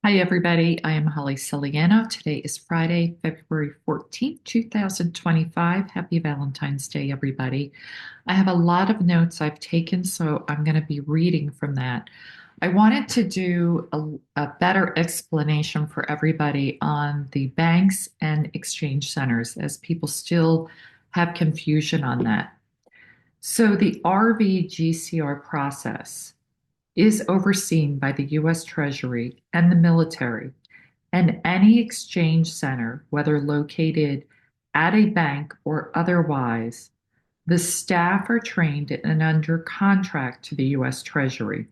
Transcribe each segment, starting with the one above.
Hi, everybody. I am Holly Celiano. Today is Friday, February 14th, 2025. Happy Valentine's Day, everybody. I have a lot of notes I've taken, so I'm going to be reading from that. I wanted to do a better explanation for everybody on the banks and exchange centers, as people still have confusion on that. So, the RVGCR process is overseen by the U.S. Treasury and the military, and any exchange center, whether located at a bank or otherwise, the staff are trained and under contract to the U.S. Treasury.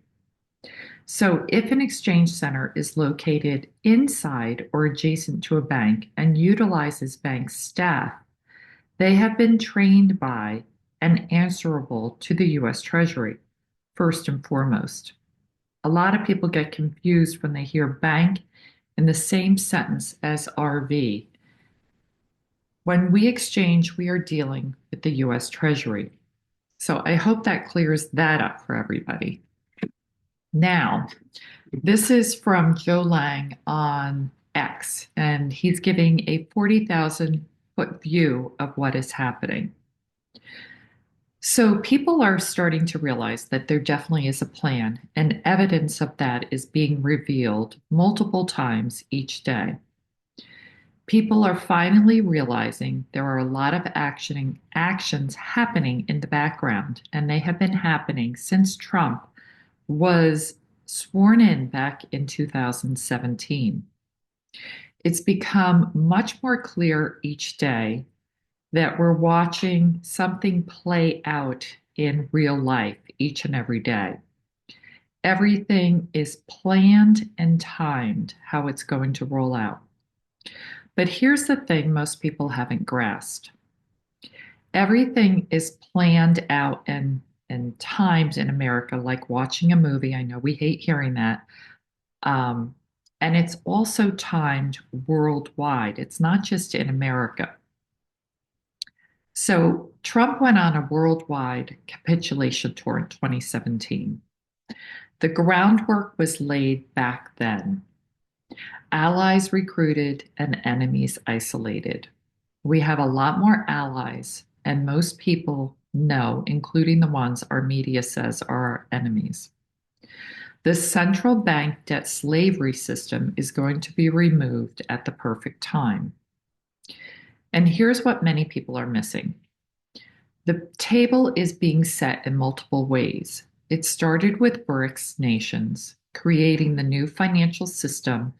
So, if an exchange center is located inside or adjacent to a bank and utilizes bank staff, they have been trained by and answerable to the U.S. Treasury, first and foremost. A lot of people get confused when they hear bank in the same sentence as RV. When we exchange, we are dealing with the US Treasury. So I hope that clears that up for everybody. Now, this is from Joe Lang on X, and he's giving a 40,000 foot view of what is happening. So people are starting to realize that there definitely is a plan, and evidence of that is being revealed multiple times each day. People are finally realizing there are a lot of actions happening in the background, and they have been happening since Trump was sworn in back in 2017. It's become much more clear each day that we're watching something play out in real life each and every day. Everything is planned and timed how it's going to roll out. But here's the thing most people haven't grasped. Everything is planned out and timed in America, like watching a movie. I know we hate hearing that. Um, and it's also timed worldwide. It's not just in America. So Trump went on a worldwide capitulation tour in 2017. The groundwork was laid back then. Allies recruited and enemies isolated. We have a lot more allies, and most people know, including the ones our media says are our enemies. The central bank debt slavery system is going to be removed at the perfect time. And here's what many people are missing. The table is being set in multiple ways. It started with BRICS nations, creating the new financial system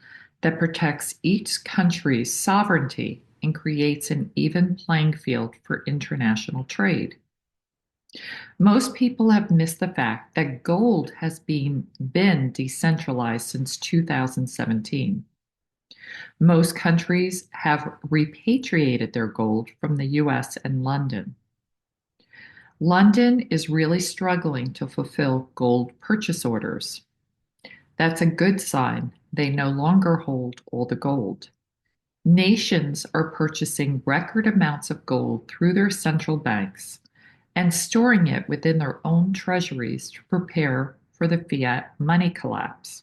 that protects each country's sovereignty and creates an even playing field for international trade. Most people have missed the fact that gold has been decentralized since 2017. Most countries have repatriated their gold from the US and London. London is really struggling to fulfill gold purchase orders. That's a good sign. They no longer hold all the gold. Nations are purchasing record amounts of gold through their central banks and storing it within their own treasuries to prepare for the fiat money collapse.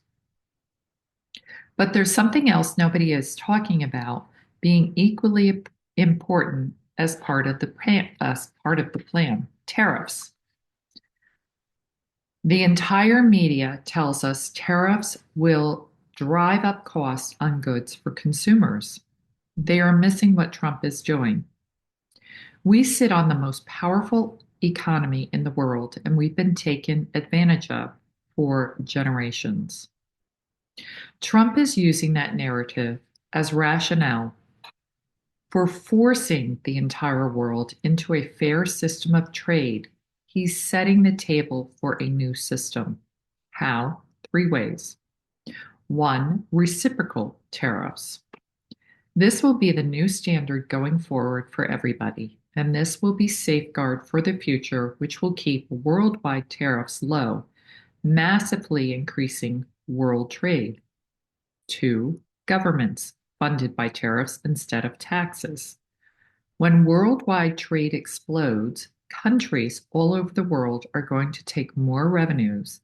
But there's something else nobody is talking about being equally important as part of the plan, tariffs. The entire media tells us tariffs will drive up costs on goods for consumers. They are missing what Trump is doing. We sit on the most powerful economy in the world, and we've been taken advantage of for generations. Trump is using that narrative as rationale for forcing the entire world into a fair system of trade. He's setting the table for a new system. How? Three ways. One, reciprocal tariffs. This will be the new standard going forward for everybody, and this will be safeguard for the future, which will keep worldwide tariffs low, massively increasing world trade. Two, governments funded by tariffs instead of taxes. When worldwide trade explodes, countries all over the world are going to take more revenues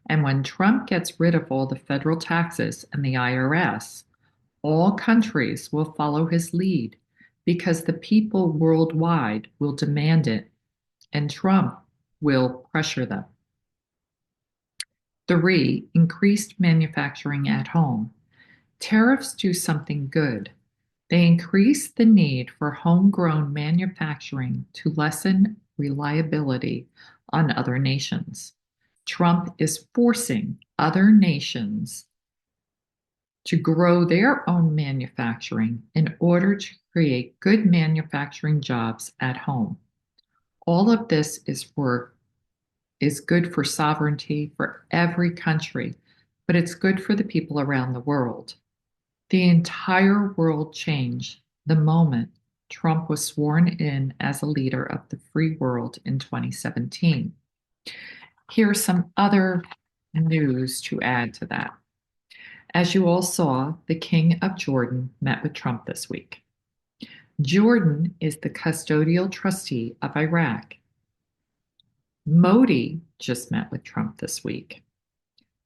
And when Trump gets rid of all the federal taxes and the IRS, all countries will follow his lead because the people worldwide will demand it and Trump will pressure them. 3, increased manufacturing at home. Tariffs do something good. They increase the need for homegrown manufacturing to lessen reliability on other nations. Trump is forcing other nations to grow their own manufacturing in order to create good manufacturing jobs at home. All of this is good for sovereignty for every country, but it's good for the people around the world. The entire world changed the moment Trump was sworn in as a leader of the free world in 2017. Here's some other news to add to that. As you all saw, the King of Jordan met with Trump this week. Jordan is the custodial trustee of Iraq. Modi just met with Trump this week.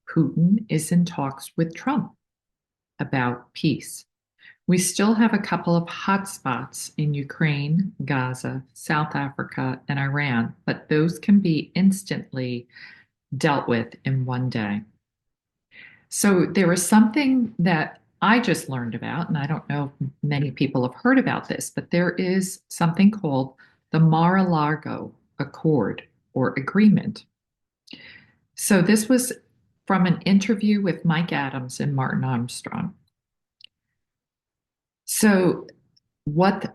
Putin is in talks with Trump about peace. We still have a couple of hotspots in Ukraine, Gaza, South Africa, and Iran, but those can be instantly dealt with in one day. So there is something that I just learned about, and I don't know if many people have heard about this, but there is something called the Mar-a-Lago Accord or agreement. So this was from an interview with Mike Adams and Martin Armstrong. So what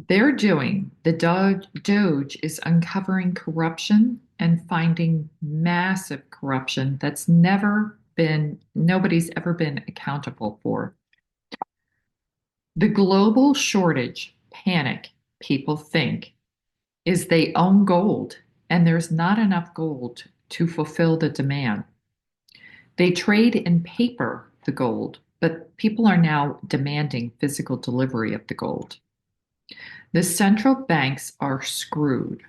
they're doing, the Doge is uncovering corruption and finding massive corruption that's nobody's ever been accountable for. The global shortage panic, people think, is they own gold and there's not enough gold to fulfill the demand. They trade in paper, the gold, but people are now demanding physical delivery of the gold. The central banks are screwed.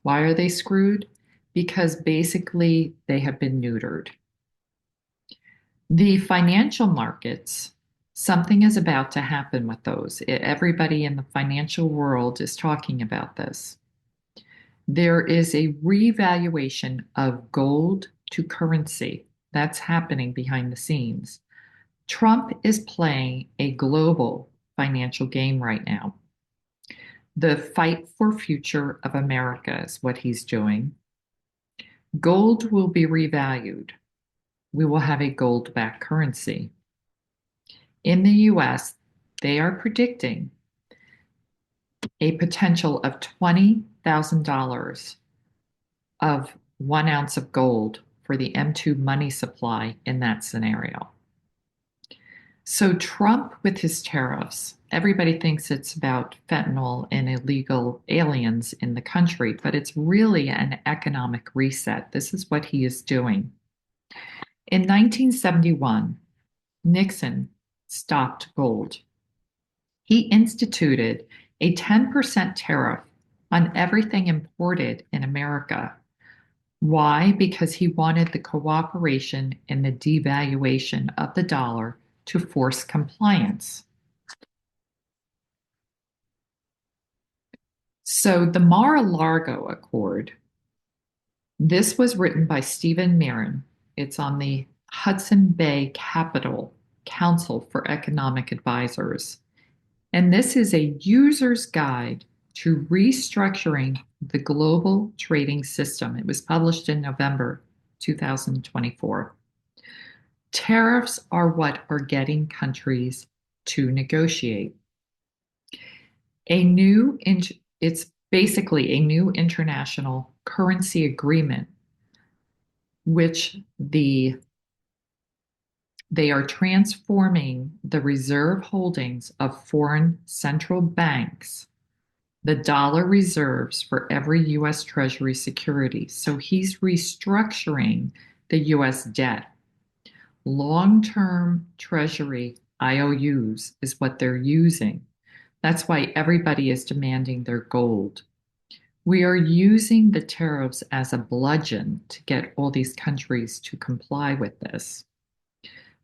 Why are they screwed? Because basically they have been neutered. The financial markets, something is about to happen with those. Everybody in the financial world is talking about this. There is a revaluation of gold to currency. That's happening behind the scenes. Trump is playing a global financial game right now. The fight for future of America is what he's doing. Gold will be revalued. We will have a gold-backed currency. In the US, they are predicting a potential of $20,000 of 1 ounce of gold for the M2 money supply in that scenario. So Trump with his tariffs, everybody thinks it's about fentanyl and illegal aliens in the country, but it's really an economic reset. This is what he is doing. In 1971, Nixon stopped gold. He instituted a 10% tariff on everything imported in America. Why? Because he wanted the cooperation in the devaluation of the dollar to force compliance. So the Mar-a-Lago Accord, this was written by Stephen Mirren. It's on the Hudson Bay Capital Council for Economic Advisors. And this is a user's guide to restructuring the global trading system. It was published in November 2024. Tariffs are what are getting countries to negotiate. It's basically a new international currency agreement, which they are transforming the reserve holdings of foreign central banks, the dollar reserves for every U.S. Treasury security. So he's restructuring the U.S. debt. Long-term Treasury IOUs is what they're using. That's why everybody is demanding their gold. We are using the tariffs as a bludgeon to get all these countries to comply with this.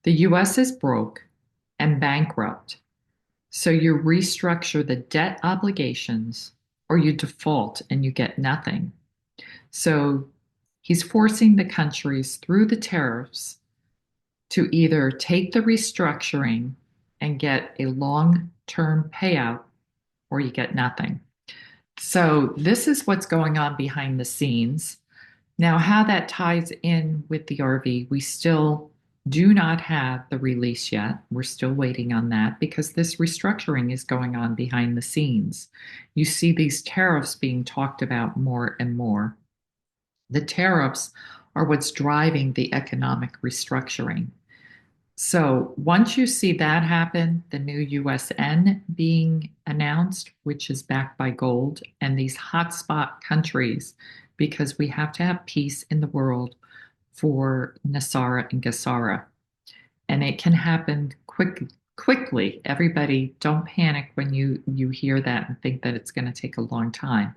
The US is broke and bankrupt, so you restructure the debt obligations or you default and you get nothing. So he's forcing the countries through the tariffs to either take the restructuring and get a long-term payout or you get nothing. So this is what's going on behind the scenes. Now, how that ties in with the RV, we still do not have the release yet. We're still waiting on that because this restructuring is going on behind the scenes. You see these tariffs being talked about more and more. The tariffs are what's driving the economic restructuring. So once you see that happen, the new USN being announced, which is backed by gold, and these hotspot countries, because we have to have peace in the world for Nasara and Gassara. And it can happen quickly. Everybody, don't panic when you hear that and think that it's going to take a long time.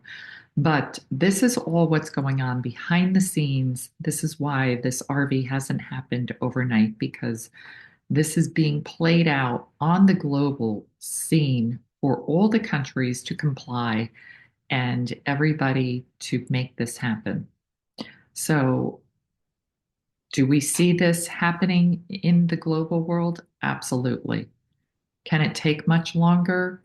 But this is all what's going on behind the scenes. This is why this RV hasn't happened overnight because this is being played out on the global scene for all the countries to comply and everybody to make this happen. So, do we see this happening in the global world? Absolutely. Can it take much longer?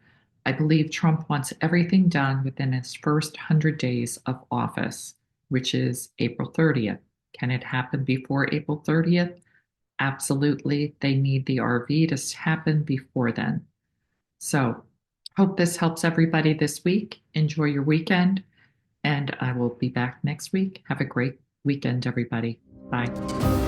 I believe Trump wants everything done within his first 100 days of office, which is April 30th. Can it happen before April 30th? Absolutely. They need the RV to happen before then. So, hope this helps everybody this week. Enjoy your weekend, and I will be back next week. Have a great weekend, everybody. Bye.